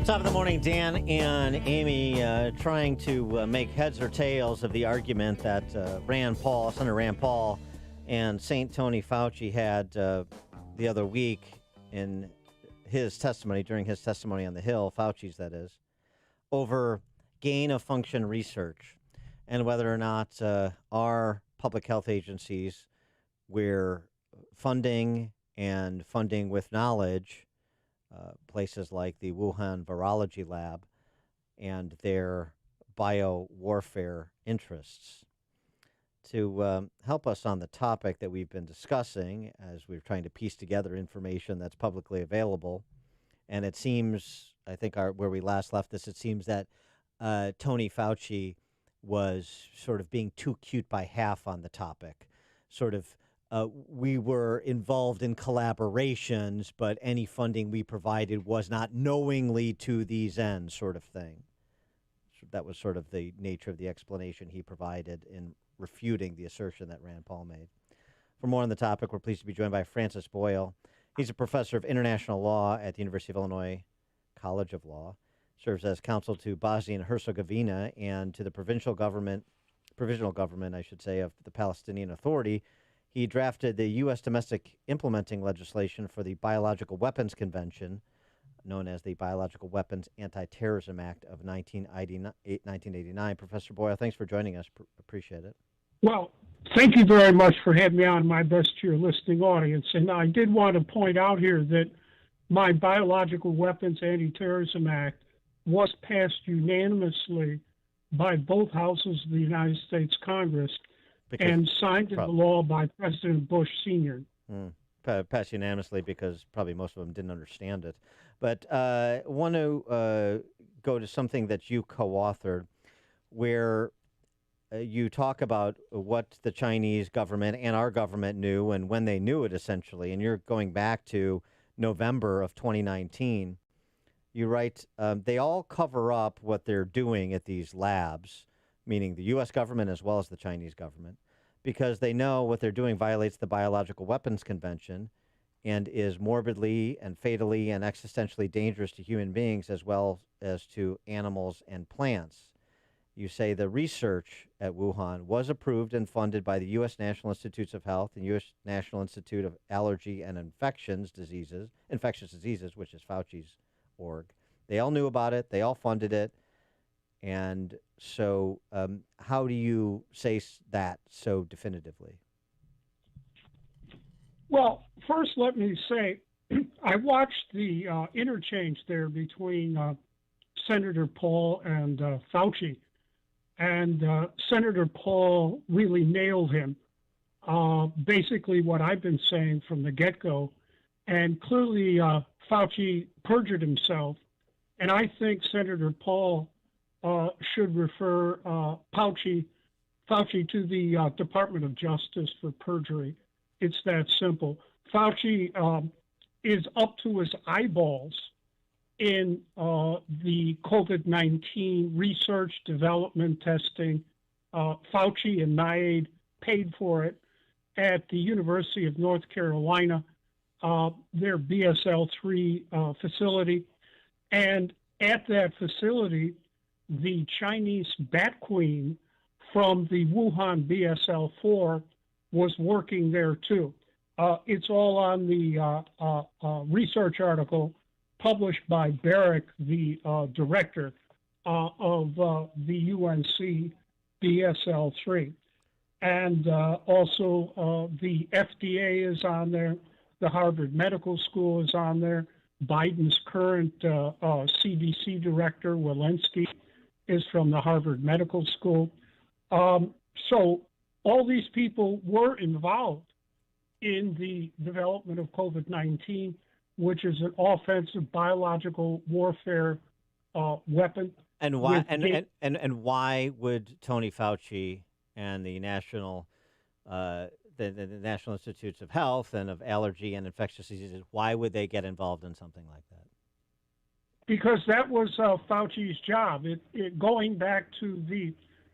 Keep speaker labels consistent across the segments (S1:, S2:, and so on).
S1: Top of the morning, Dan and Amy trying to make heads or tails of the argument that Senator Rand Paul and St. Tony Fauci had the other week in his testimony, during his testimony on the Hill, Fauci's that is, over gain of function research and whether or not our public health agencies were funding and funding with knowledge places like the Wuhan Virology Lab and their biowarfare interests. To help us on the topic that we've been discussing as we're trying to piece together information that's publicly available, and it seems, I think where we last left this, it seems that Tony Fauci was sort of being too cute by half on the topic, sort of we were involved in collaborations, but any funding we provided was not knowingly to these ends, sort of thing. So that was sort of the nature of the explanation he provided in refuting the assertion that Rand Paul made. For more on the topic, we're pleased to be joined by Francis Boyle. He's a professor of international law at the University of Illinois College of Law, serves as counsel to Bosnia and Herzegovina and to the provisional government, I should say, of the Palestinian Authority. He drafted the U.S. domestic implementing legislation for the Biological Weapons Convention, known as the Biological Weapons Anti-Terrorism Act of 1989. Professor Boyle, thanks for joining us. Appreciate it.
S2: Well, thank you very much for having me on. My best to your listening audience. And I did want to point out here that my Biological Weapons Anti-Terrorism Act was passed unanimously by both houses of the United States Congress and signed into law by President Bush Sr.
S1: Passed unanimously because probably most of them didn't understand it. But I want to go to something that you co-authored where you talk about what the Chinese government and our government knew and when they knew it, essentially. And you're going back to November of 2019. You write, they all cover up what they're doing at these labs, meaning the U.S. government as well as the Chinese government, because they know what they're doing violates the Biological Weapons Convention and is morbidly and fatally and existentially dangerous to human beings as well as to animals and plants. You say the research at Wuhan was approved and funded by the U.S. National Institutes of Health and U.S. National Institute of Allergy and Infectious Diseases, which is Fauci's org. They all knew about it. They all funded it. And so how do you say that so definitively?
S2: Well, first let me say I watched the interchange there between Senator Paul and Fauci. And Senator Paul really nailed him. Basically what I've been saying from the get-go. And clearly Fauci perjured himself. And I think Senator Paul should refer Fauci to the Department of Justice for perjury. It's that simple. Fauci is up to his eyeballs in the COVID-19 research, development, testing. Fauci and NIAID paid for it at the University of North Carolina, their BSL-3 facility. And at that facility, the Chinese bat queen from the Wuhan BSL-4 was working there too. It's all on the research article published by Barrick, the director of the UNC BSL-3. And also the FDA is on there. The Harvard Medical School is on there. Biden's current CDC director, Walensky, is from the Harvard Medical School. So all these people were involved in the development of COVID-19, which is an offensive biological warfare weapon.
S1: And why? And why would Tony Fauci and the National the National Institutes of Health and of Allergy and Infectious Diseases, why would they get involved in something like that?
S2: Because that was Fauci's job. Going back to the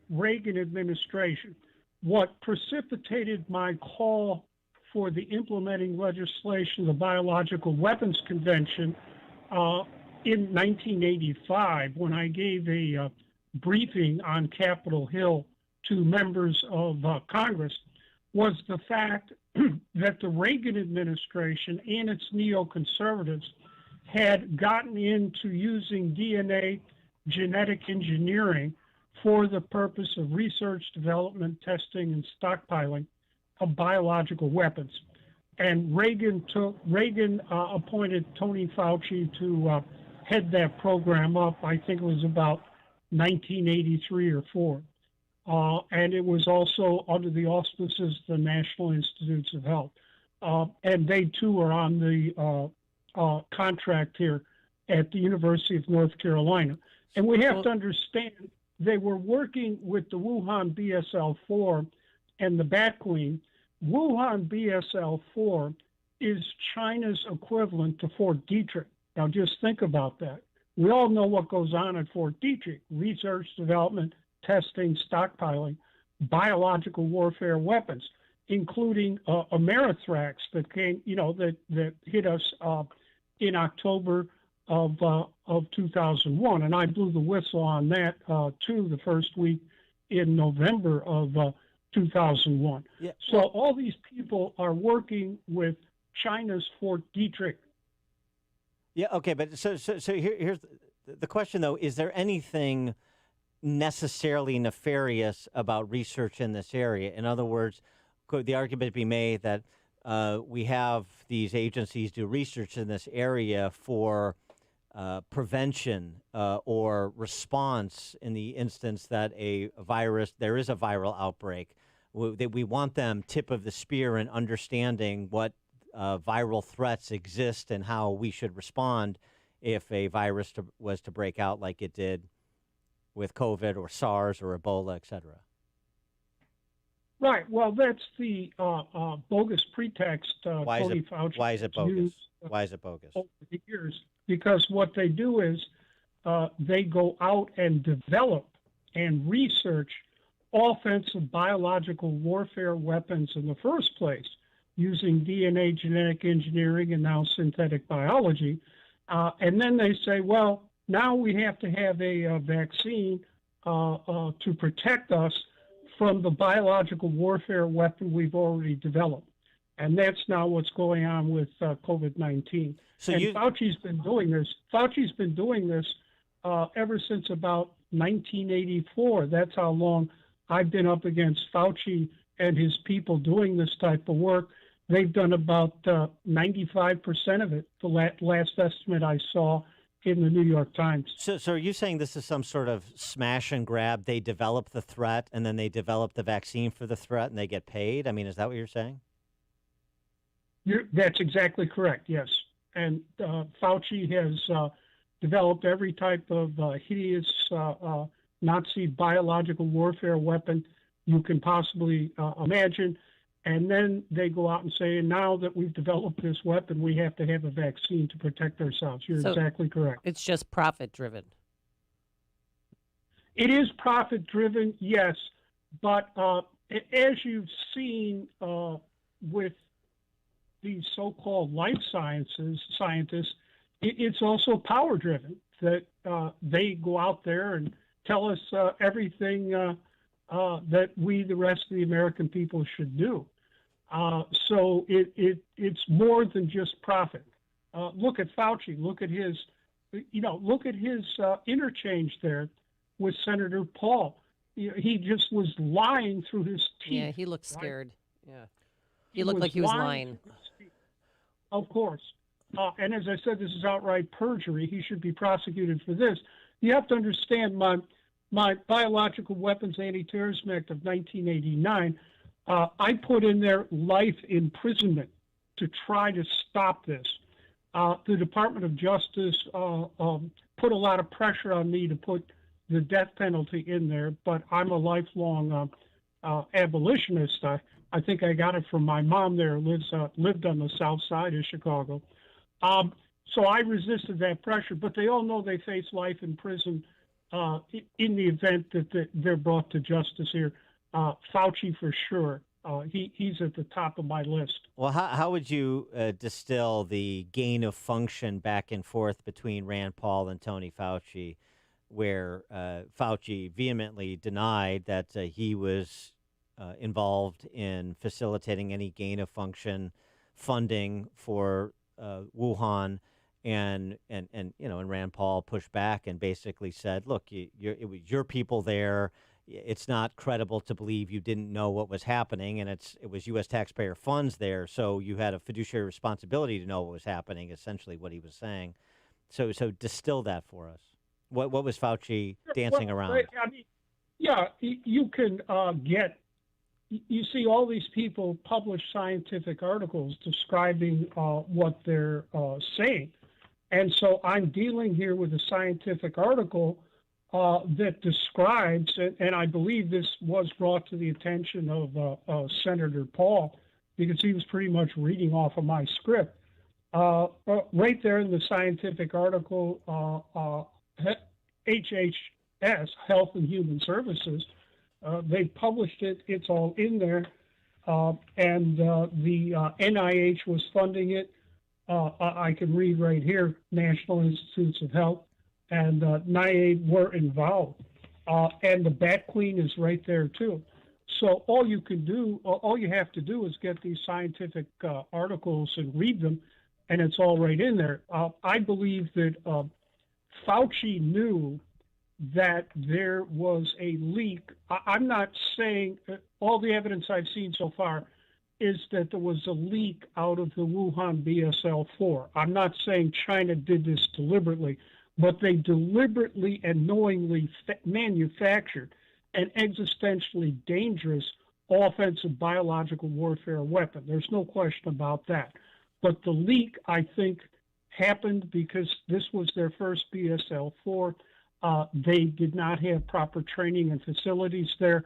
S2: Reagan administration, what precipitated my call for the implementing legislation, the Biological Weapons Convention, in 1985, when I gave a briefing on Capitol Hill to members of Congress, was the fact that the Reagan administration and its neoconservatives had gotten into using DNA genetic engineering for the purpose of research, development, testing, and stockpiling of biological weapons. And Reagan appointed Tony Fauci to head that program up. I think it was about 1983 or 4. And it was also under the auspices of the National Institutes of Health. And they, too, are on the contract here at the University of North Carolina. And we have to understand they were working with the Wuhan BSL-4 and the Bat Queen. Wuhan BSL-4 is China's equivalent to Fort Detrick. Now, just think about that. We all know what goes on at Fort Detrick: research, development, testing, stockpiling, biological warfare weapons, including Amerithrax that came, that hit us in October of 2001, and I blew the whistle on that too the first week in November of 2001. Yeah. So all these people are working with China's Fort Detrick.
S1: Yeah. Okay. But so here's the question, though: is there anything necessarily nefarious about research in this area? In other words, could the argument be made that we have these agencies do research in this area for prevention or response in the instance that there is a viral outbreak? That we want them tip of the spear in understanding what viral threats exist and how we should respond if a virus was to break out like it did with COVID or SARS or Ebola, et cetera.
S2: Right. Well, that's the bogus pretext.
S1: Why is it bogus? Why is it bogus?
S2: Over the years, because what they do is they go out and develop and research offensive biological warfare weapons in the first place, using DNA genetic engineering and now synthetic biology. And then they say, well, now we have to have a vaccine to protect us from the biological warfare weapon we've already developed. And that's now what's going on with COVID-19. Fauci's been doing this. Fauci's been doing this ever since about 1984. That's how long I've been up against Fauci and his people doing this type of work. They've done about 95% of it, the last estimate I saw in the New York Times.
S1: So are you saying this is some sort of smash and grab? They develop the threat, and then they develop the vaccine for the threat, and they get paid? I mean, is that what you're saying?
S2: That's exactly correct, yes. And Fauci has developed every type of hideous Nazi biological warfare weapon you can possibly imagine. And then they go out and say, now that we've developed this weapon, we have to have a vaccine to protect ourselves. You're exactly correct.
S3: It's just profit-driven.
S2: It is profit-driven, yes. But as you've seen with these so-called life scientists, it's also power-driven, that they go out there and tell us everything that we, the rest of the American people, should do. So it's more than just profit. Look at Fauci. Look at his interchange there with Senator Paul. He just was lying through his teeth.
S3: Yeah, he looked scared. Right? Yeah, he looked like he was lying.
S2: Of course. And as I said, this is outright perjury. He should be prosecuted for this. You have to understand my Biological Weapons Anti-Terrorism Act of 1989, I put in there life imprisonment to try to stop this. The Department of Justice put a lot of pressure on me to put the death penalty in there, but I'm a lifelong abolitionist. I think I got it from my mom there, lived on the south side of Chicago. So I resisted that pressure, but they all know they face life in prison in the event that they're brought to justice here. Fauci for sure. He's at the top of my list.
S1: Well, how would you distill the gain of function back and forth between Rand Paul and Tony Fauci, where Fauci vehemently denied that he was involved in facilitating any gain of function funding for Wuhan, and Rand Paul pushed back and basically said, "Look, it was your people there. It's not credible to believe you didn't know what was happening, and it was U.S. taxpayer funds there, so you had a fiduciary responsibility to know what was happening." Essentially, what he was saying. So distill that for us. What was Fauci dancing around?
S2: I mean, yeah, you can get. You see all these people publish scientific articles describing what they're saying, and so I'm dealing here with a scientific article that describes, and I believe this was brought to the attention of Senator Paul, because he was pretty much reading off of my script. Right there in the scientific article, HHS, Health and Human Services, they published it. It's all in there. And the NIH was funding it. I can read right here, National Institutes of Health, and NIAID were involved. And the Bat Queen is right there, too. So all you have to do is get these scientific articles and read them, and it's all right in there. I believe that Fauci knew that there was a leak. I'm not saying all the evidence I've seen so far is that there was a leak out of the Wuhan BSL-4. I'm not saying China did this deliberately, but they deliberately and knowingly manufactured an existentially dangerous offensive biological warfare weapon. There's no question about that. But the leak, I think, happened because this was their first BSL-4. They did not have proper training and facilities there.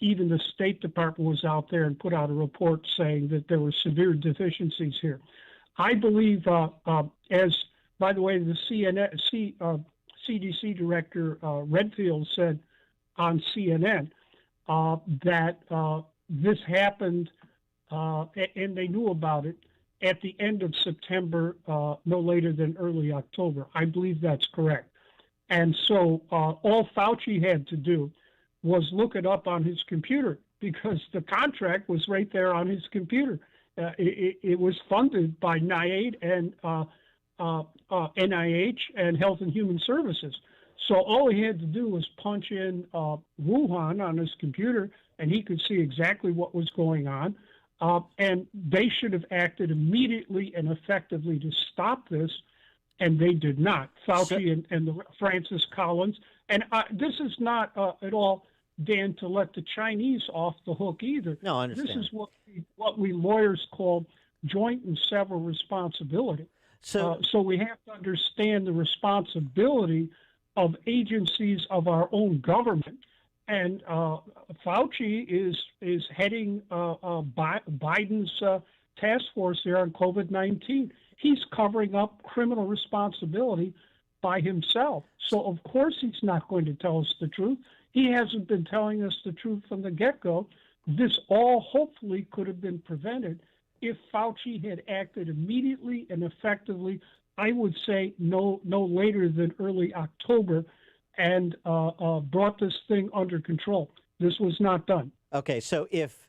S2: Even the State Department was out there and put out a report saying that there were severe deficiencies here. I believe, as, by the way, the CDC director Redfield said on CNN that this happened, and they knew about it, at the end of September, no later than early October. I believe that's correct. And so all Fauci had to do was look it up on his computer, because the contract was right there on his computer. It was funded by NIAID and NIH and Health and Human Services. So all he had to do was punch in Wuhan on his computer, and he could see exactly what was going on. And they should have acted immediately and effectively to stop this, and they did not. Fauci and Francis Collins. And this is not at all, Dan, to let the Chinese off the hook either.
S1: No, I understand.
S2: This is what we lawyers call joint and several responsibility. So we have to understand the responsibility of agencies of our own government. And Fauci is heading Biden's task force there on COVID-19. He's covering up criminal responsibility by himself. So, of course, he's not going to tell us the truth. He hasn't been telling us the truth from the get-go. This all hopefully could have been prevented if Fauci had acted immediately and effectively, I would say no later than early October, and brought this thing under control. This was not done.
S1: Okay, so if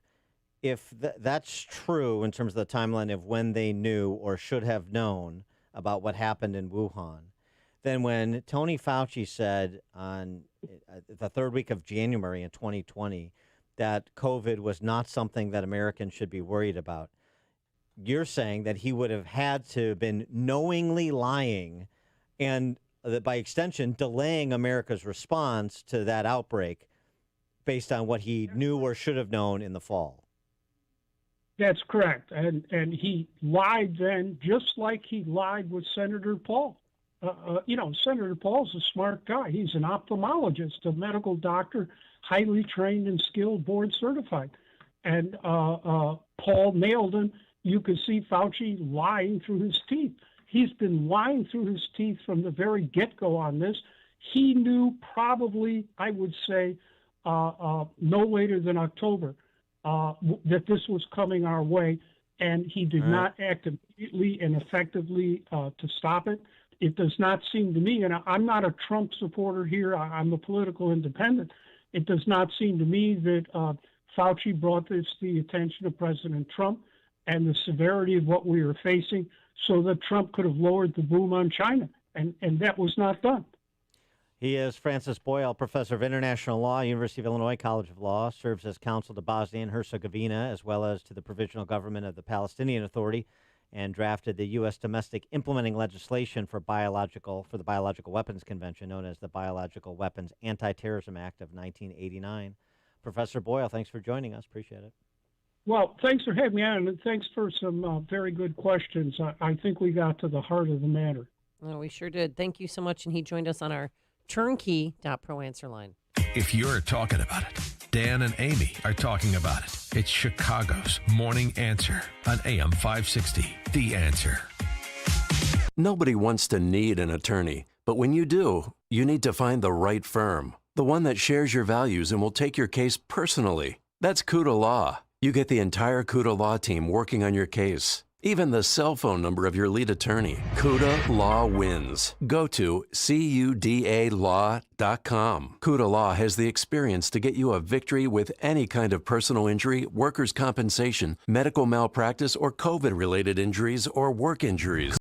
S1: that's true in terms of the timeline of when they knew or should have known about what happened in Wuhan, then when Tony Fauci said on the third week of January in 2020 that COVID was not something that Americans should be worried about, you're saying that he would have had to have been knowingly lying and, by extension, delaying America's response to that outbreak based on what he knew or should have known in the fall.
S2: That's correct. And he lied then, just like he lied with Senator Paul. Senator Paul's a smart guy. He's an ophthalmologist, a medical doctor, highly trained and skilled, board certified. And Paul nailed him. You could see Fauci lying through his teeth. He's been lying through his teeth from the very get-go on this. He knew probably, I would say, no later than October. that this was coming our way, and he did not act immediately and effectively to stop it. It does not seem to me, and I'm not a Trump supporter here, I'm a political independent. It does not seem to me that Fauci brought this to the attention of President Trump and the severity of what we were facing so that Trump could have lowered the boom on China, and that was not done.
S1: He is Francis Boyle, professor of international law, University of Illinois College of Law, serves as counsel to Bosnia and Herzegovina, as well as to the provisional government of the Palestinian Authority, and drafted the U.S. domestic implementing legislation for the Biological Weapons Convention, known as the Biological Weapons Anti-Terrorism Act of 1989. Professor Boyle, thanks for joining us. Appreciate it.
S2: Well, thanks for having me on, and thanks for some very good questions. I think we got to the heart of the matter.
S3: Oh, we sure did. Thank you so much. And he joined us on our turnkey.pro answer line.
S4: If you're talking about it, Dan and Amy are talking about it. It's Chicago's Morning Answer on AM 560. The Answer.
S5: Nobody wants to need an attorney, but when you do, you need to find the right firm. The one that shares your values and will take your case personally. That's Cuda Law. You get the entire Cuda Law team working on your case. Even the cell phone number of your lead attorney. Cuda Law wins. Go to CUDALaw.com. Cuda Law has the experience to get you a victory with any kind of personal injury, workers' compensation, medical malpractice, or COVID-related injuries or work injuries.